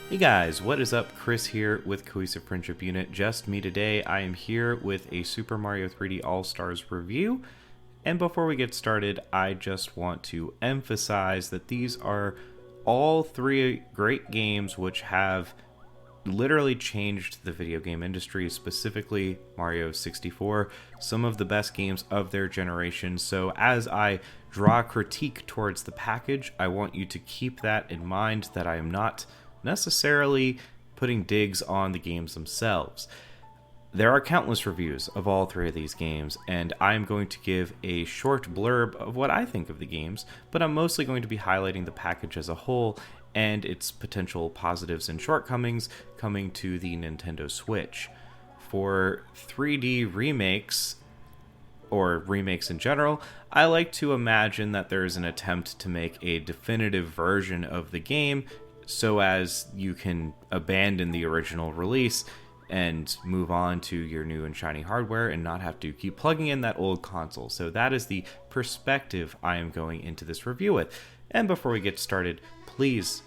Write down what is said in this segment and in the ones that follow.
Hey guys, what is up? Chris here with Cohesive Friendship Unit. Just me today. I am here with a Super Mario 3D All-Stars review. And before we get started, I just want to emphasize that these are all three great games which have literally changed the video game industry, specifically Mario 64, some of the best games of their generation. So as I draw critique towards the package, I want you to keep that in mind, that I am not necessarily putting digs on the games themselves. There are countless reviews of all three of these games, and I'm going to give a short blurb of what I think of the games, but I'm mostly going to be highlighting the package as a whole and its potential positives and shortcomings coming to the Nintendo Switch. For 3D remakes, or remakes in general, I like to imagine that there is an attempt to make a definitive version of the game so as you can abandon the original release and move on to your new and shiny hardware and not have to keep plugging in that old console. So that is the perspective I am going into this review with. And before we get started, please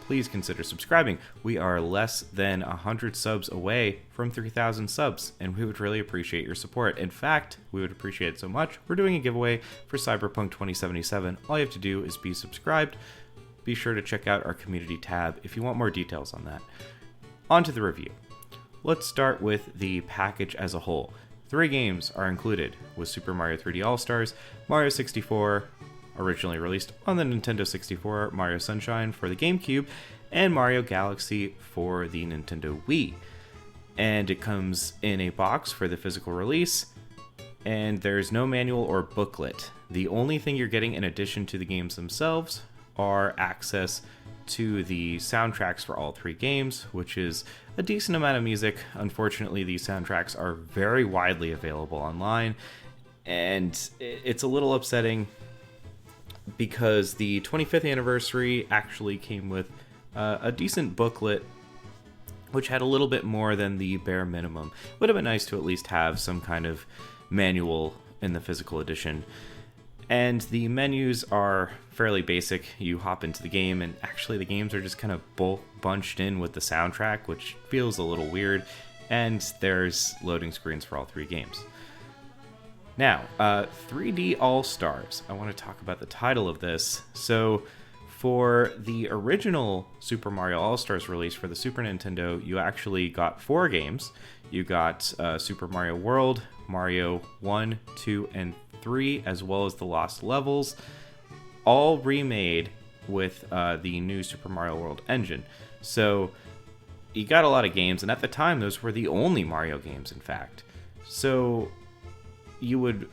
consider subscribing. We are less than 100 subs away from 3,000 subs, and we would really appreciate your support. In fact, we would appreciate it so much, we're doing a giveaway for Cyberpunk 2077. All you have to do is be subscribed. Be sure to check out our community tab if you want more details on that. On to the review. Let's start with the package as a whole. 3 games are included with Super Mario 3D All-Stars, Mario 64, originally released on the Nintendo 64, Mario Sunshine for the GameCube, and Mario Galaxy for the Nintendo Wii. And it comes in a box for the physical release, and there's no manual or booklet. The only thing you're getting in addition to the games themselves are access to the soundtracks for all 3 games, which is a decent amount of music. Unfortunately, these soundtracks are very widely available online, and it's a little upsetting because the 25th anniversary actually came with a decent booklet which had a little bit more than the bare minimum. Would have been nice to at least have some kind of manual in the physical edition. And the menus are fairly basic. You hop into the game, and actually the games are just kind of bunched in with the soundtrack, which feels a little weird. And there's loading screens for all 3 games. Now, 3D All-Stars. I want to talk about the title of this. So, for the original Super Mario All-Stars release for the Super Nintendo, you actually got 4 games. You got Super Mario World, Mario 1, 2, and 3, as well as the Lost Levels, all remade with the new Super Mario World engine. So you got a lot of games, and at the time those were the only Mario games, in fact. So you would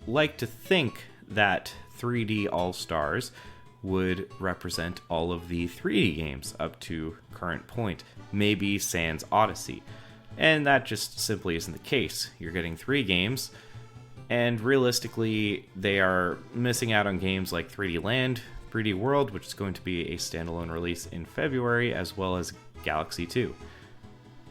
like to think that 3D All-Stars would represent all of the 3D games up to current point, maybe sans Odyssey. And that just simply isn't the case. You're getting 3 games, and realistically, they are missing out on games like 3D Land, 3D World, which is going to be a standalone release in February, as well as Galaxy 2.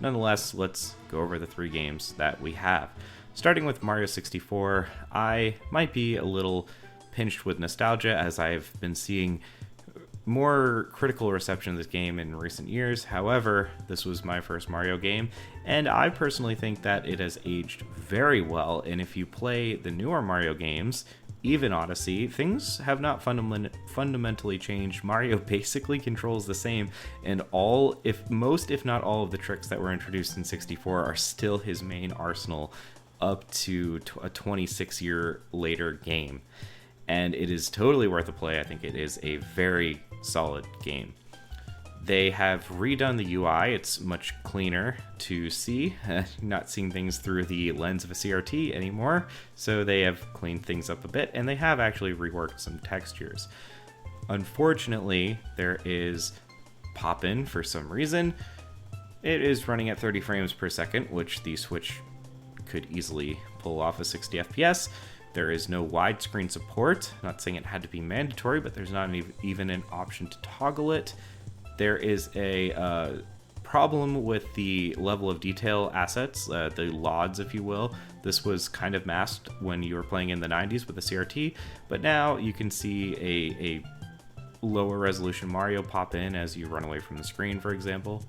Nonetheless, let's go over the 3 games that we have. Starting with Mario 64, I might be a little pinched with nostalgia, as I've been seeing more critical reception of this game in recent years. However, this was my first Mario game, and I personally think that it has aged very well. And if you play the newer Mario games, even Odyssey, things have not fundamentally changed. Mario basically controls the same, and most if not all of the tricks that were introduced in 64 are still his main arsenal up to a 26-year later game. And it is totally worth a play. I think it is a very solid game. They have redone the UI. It's much cleaner to see, not seeing things through the lens of a CRT anymore. So they have cleaned things up a bit, and they have actually reworked some textures. Unfortunately, there is pop-in for some reason. It is running at 30 frames per second, which the Switch could easily pull off a 60 FPS. There is no widescreen support. Not saying it had to be mandatory, but there's not even an option to toggle it. There is a problem with the level of detail assets, the LODs, if you will. This was kind of masked when you were playing in the 90s with the CRT, but now you can see a lower resolution Mario pop in as you run away from the screen, for example.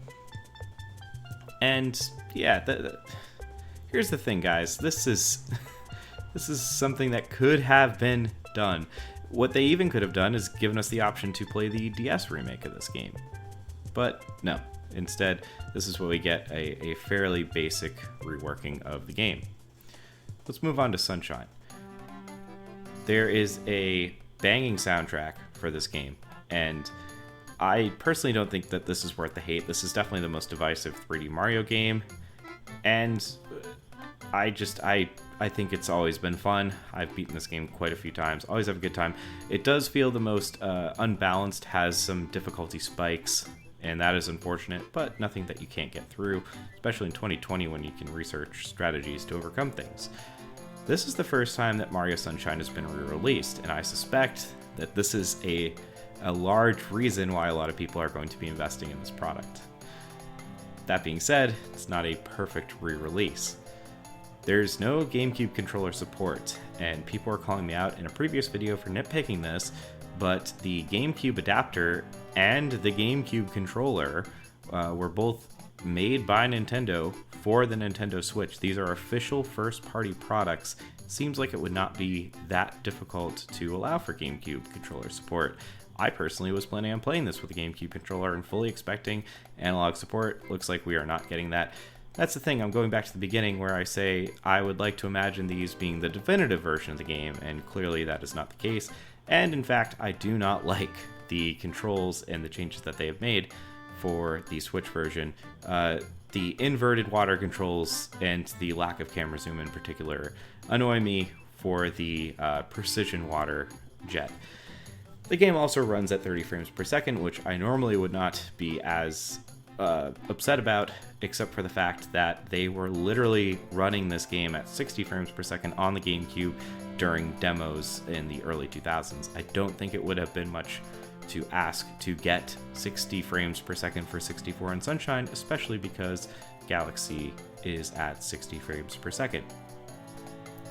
And yeah, here's the thing, guys. This is something that could have been done. What they even could have done is given us the option to play the DS remake of this game. But no, instead, this is what we get, a fairly basic reworking of the game. Let's move on to Sunshine. There is a banging soundtrack for this game, and I personally don't think that this is worth the hate. This is definitely the most divisive 3D Mario game, and I think it's always been fun. I've beaten this game quite a few times. Always have a good time. It does feel the most unbalanced, has some difficulty spikes, and that is unfortunate, but nothing that you can't get through, especially in 2020 when you can research strategies to overcome things. This is the first time that Mario Sunshine has been re-released, and I suspect that this is a large reason why a lot of people are going to be investing in this product. That being said, it's not a perfect re-release. There's no GameCube controller support, and people are calling me out in a previous video for nitpicking this, but the GameCube adapter and the GameCube controller were both made by Nintendo for the Nintendo Switch. These are official first-party products. Seems like it would not be that difficult to allow for GameCube controller support. I personally was planning on playing this with a GameCube controller and fully expecting analog support. Looks like we are not getting that. That's the thing, I'm going back to the beginning where I say I would like to imagine these being the definitive version of the game, and clearly that is not the case. And in fact, I do not like the controls and the changes that they have made for the Switch version. The inverted water controls and the lack of camera zoom in particular annoy me for the precision water jet. The game also runs at 30 frames per second, which I normally would not be as upset about, except for the fact that they were literally running this game at 60 frames per second on the GameCube during demos in the early 2000s. I don't think it would have been much to ask to get 60 frames per second for 64 in Sunshine, especially because Galaxy is at 60 frames per second.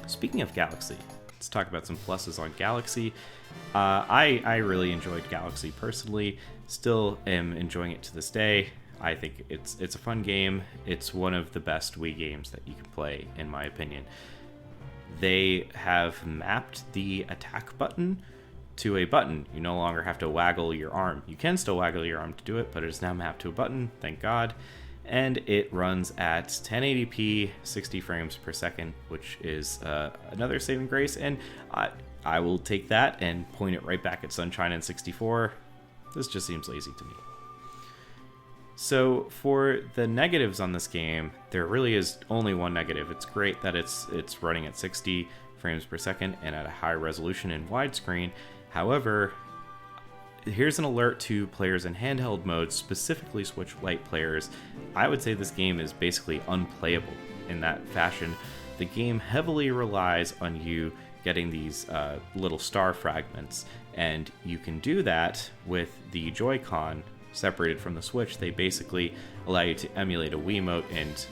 Speaking of Galaxy, let's talk about some pluses on Galaxy. I really enjoyed Galaxy personally, still am enjoying it to this day. I think it's a fun game. It's one of the best Wii games that you can play, in my opinion. They have mapped the attack button to a button. You no longer have to waggle your arm. You can still waggle your arm to do it, but it is now mapped to a button, thank God. And it runs at 1080p, 60 frames per second, which is another saving grace. And I will take that and point it right back at Sunshine and 64. This just seems lazy to me. So for the negatives on this game, there really is only one negative. It's great that it's running at 60 frames per second and at a high resolution in widescreen. However, here's an alert to players in handheld mode, specifically Switch Lite players. I would say this game is basically unplayable in that fashion. The game heavily relies on you getting these little star fragments, and you can do that with the Joy-Con separated from the Switch. They basically allow you to emulate a Wiimote and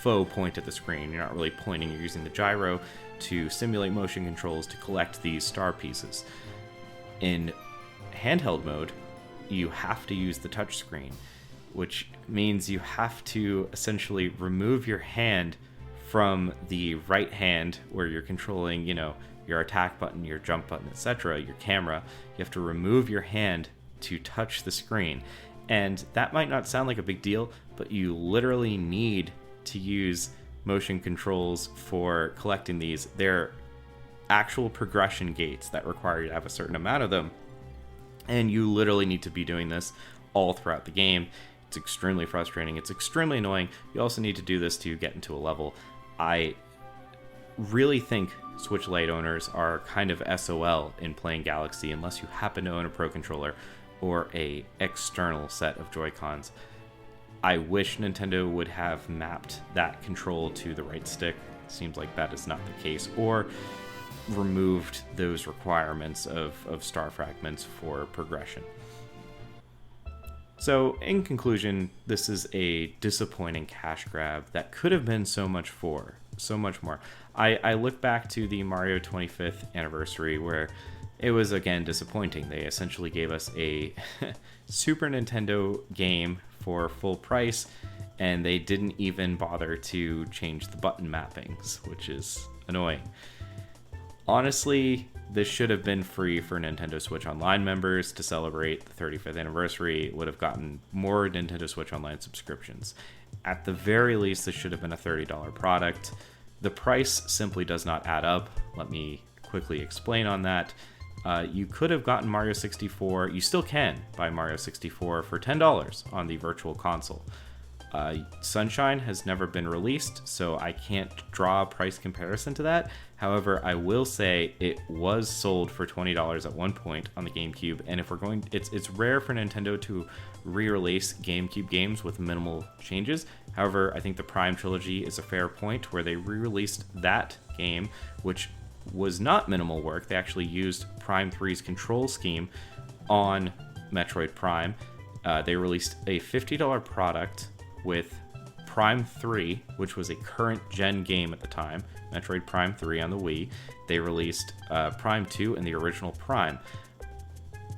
faux point at the screen. You're not really pointing, you're using the gyro to simulate motion controls to collect these star pieces. In handheld mode, you have to use the touchscreen, which means you have to essentially remove your hand from the right hand where you're controlling, your attack button, your jump button, etc., your camera. You have to remove your hand to touch the screen. And that might not sound like a big deal, but you literally need to use motion controls for collecting these. They're actual progression gates that require you to have a certain amount of them, and you literally need to be doing this all throughout the game. It's extremely frustrating. It's extremely annoying. You also need to do this to get into a level. I really think Switch Lite owners are kind of SOL in playing Galaxy unless you happen to own a Pro Controller or a external set of Joy-Cons. I wish Nintendo would have mapped that control to the right stick. Seems like that is not the case, or removed those requirements of star fragments for progression. So, in conclusion, this is a disappointing cash grab that could have been so much more. I look back to the Mario 25th anniversary where it was again disappointing. They essentially gave us a Super Nintendo game for full price, and they didn't even bother to change the button mappings, which is annoying. Honestly, this should have been free for Nintendo Switch Online members to celebrate the 35th anniversary. It would have gotten more Nintendo Switch Online subscriptions. At the very least, this should have been a $30 product. The price simply does not add up. Let me quickly explain on that. You could have gotten Mario 64. You still can buy Mario 64 for $10 on the Virtual Console. Sunshine has never been released, so I can't draw a price comparison to that. However, I will say it was sold for $20 at one point on the GameCube, and if we're going, it's rare for Nintendo to re-release GameCube games with minimal changes. However, I think the Prime Trilogy is a fair point where they re-released that game, which was not minimal work. They actually used Prime 3's control scheme on Metroid Prime. They released a $50 product with Prime 3, which was a current gen game at the time, Metroid Prime 3 on the Wii. They released Prime 2 and the original Prime.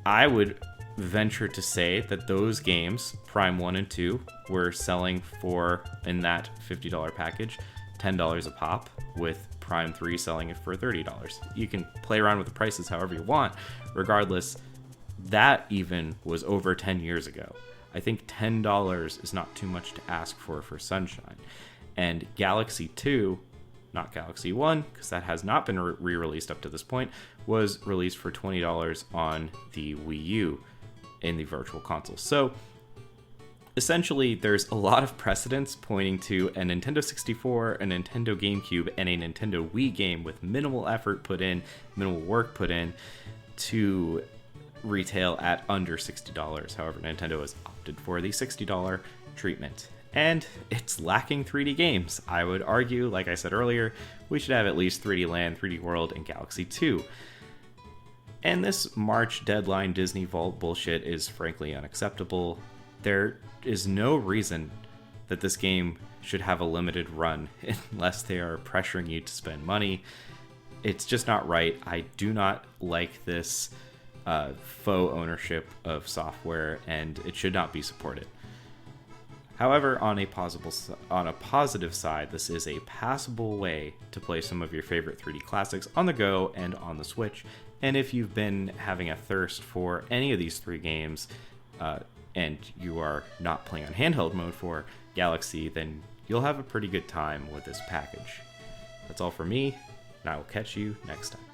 I would venture to say that those games, Prime 1 and 2, were selling for, in that $50 package, $10 a pop, with Prime 3 selling it for $30. You can play around with the prices however you want. Regardless, that even was over 10 years ago. I think $10 is not too much to ask for Sunshine. And Galaxy 2, not Galaxy 1, because that has not been re-released up to this point, was released for $20 on the Wii U in the Virtual Console. So essentially, there's a lot of precedents pointing to a Nintendo 64, a Nintendo GameCube, and a Nintendo Wii game with minimal effort put in, minimal work put in, to retail at under $60. However, Nintendo has opted for the $60 treatment. And it's lacking 3D games. I would argue, like I said earlier, we should have at least 3D Land, 3D World, and Galaxy 2. And this March deadline Disney Vault bullshit is frankly unacceptable. There is no reason that this game should have a limited run unless they are pressuring you to spend money. It's just not right. I do not like this faux ownership of software, and it should not be supported. However, on a positive side, this is a passable way to play some of your favorite 3D classics on the go and on the Switch. And if you've been having a thirst for any of these three games, and you are not playing on handheld mode for Galaxy, then you'll have a pretty good time with this package. That's all for me, and I will catch you next time.